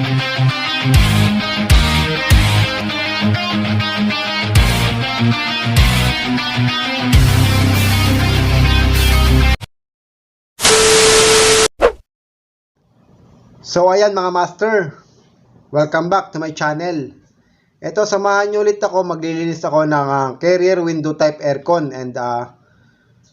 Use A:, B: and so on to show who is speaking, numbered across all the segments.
A: So ayan mga master, welcome back to my channel. Ito, samahan nyo ulit ako, maglilinis ako ng Carrier Window Type Aircon. And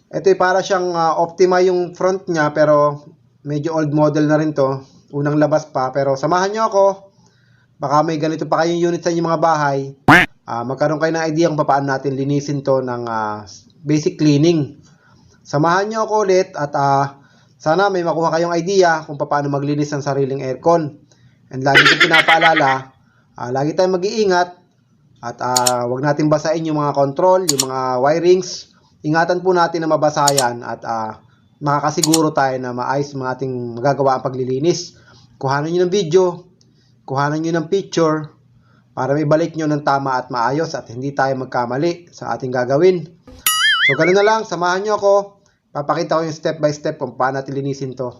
A: ito para siyang Optima yung front niya, pero medyo old model na rin to, unang labas pa. Pero samahan nyo ako, baka may ganito pa kayong unit sa inyong mga bahay. Magkaroon kayo ng idea kung paano natin linisin to ng basic cleaning. Samahan nyo ako ulit at sana may makuha kayong idea kung paano maglinis ng sariling aircon. And lagi kong pinapaalala, lagi tayong mag-iingat at wag natin basahin yung mga control, yung mga wirings. Ingatan po natin na mabasa yan at makakasiguro tayo na maayos mga ating magagawa ang paglilinis. Kuhanan nyo ng video, kuhanan nyo ng picture para may balik nyo ng tama at maayos at hindi tayo magkamali sa ating gagawin. So ganoon na lang, samahan nyo ako. Papakita ko yung step by step kung paano natin linisin to.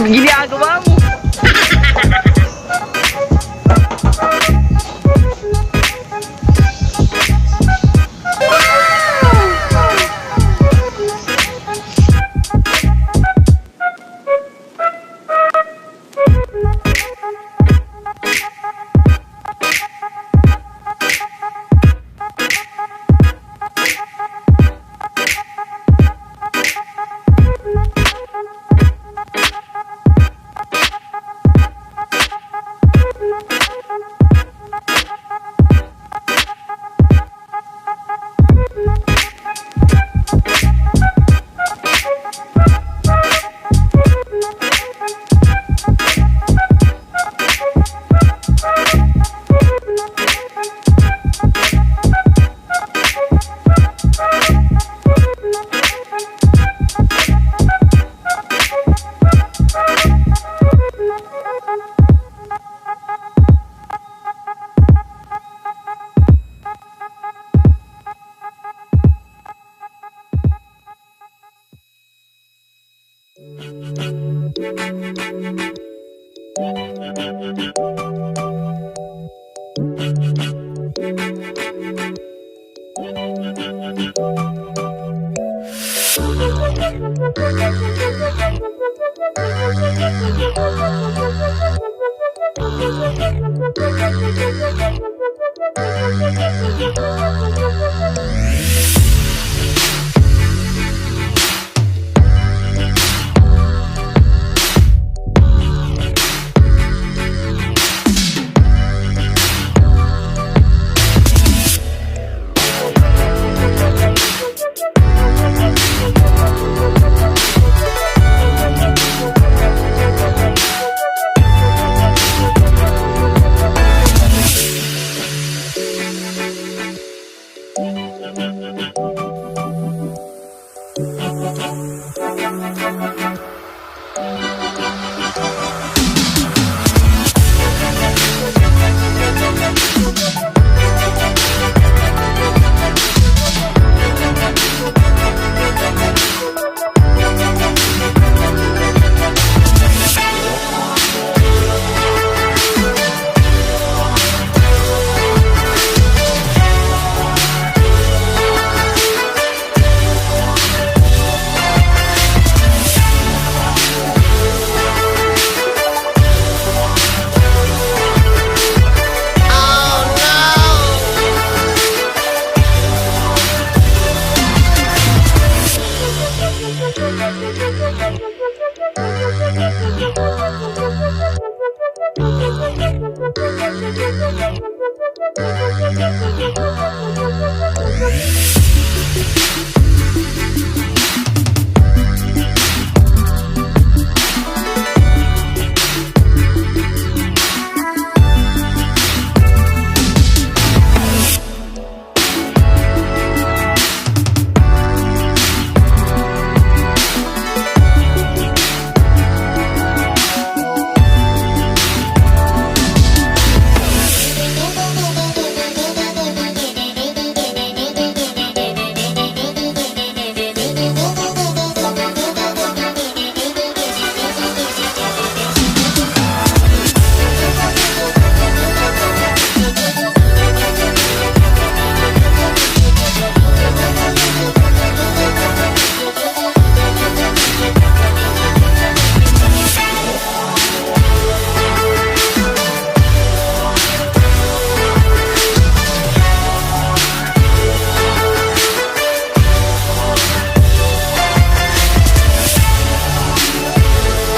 B: Ginagawa mo.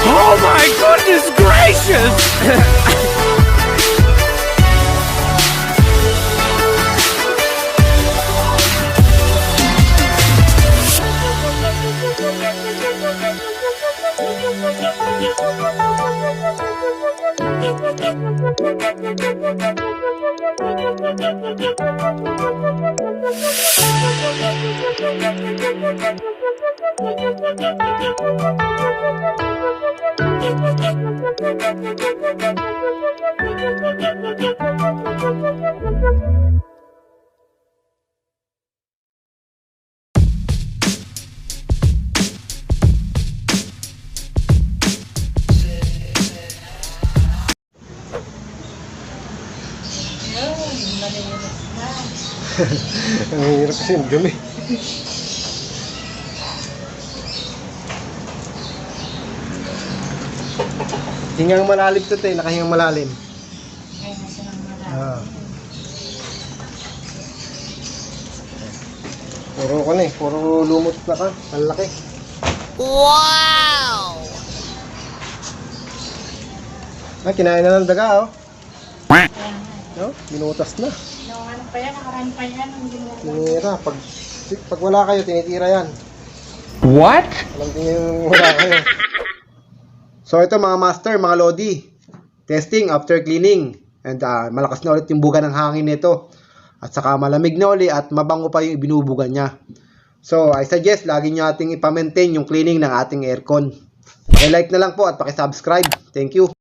B: Oh my goodness gracious!
A: Ang hirap kasi yung dumi. Hingang malalim to tayo, nakahingang malalim. Ah. Puro ko na eh, puro lumot na ka, ang laki.
B: Wow!
A: Kinain na ng daga oh. No? Binutas na.
C: Ano pa yan? Nakaraan pa yan.
A: Tinira. Pag wala kayo, tinitira yan.
B: What?
A: Alam din yung wala kayo. So ito mga master, mga lodi. Testing after cleaning. And malakas na ulit yung buga ng hangin nito. At saka malamig na ulit at mabango pa yung ibinubugan niya. So I suggest lagi nyo ating ipamaintain yung cleaning ng ating aircon. Like na lang po at pakisubscribe. Thank you.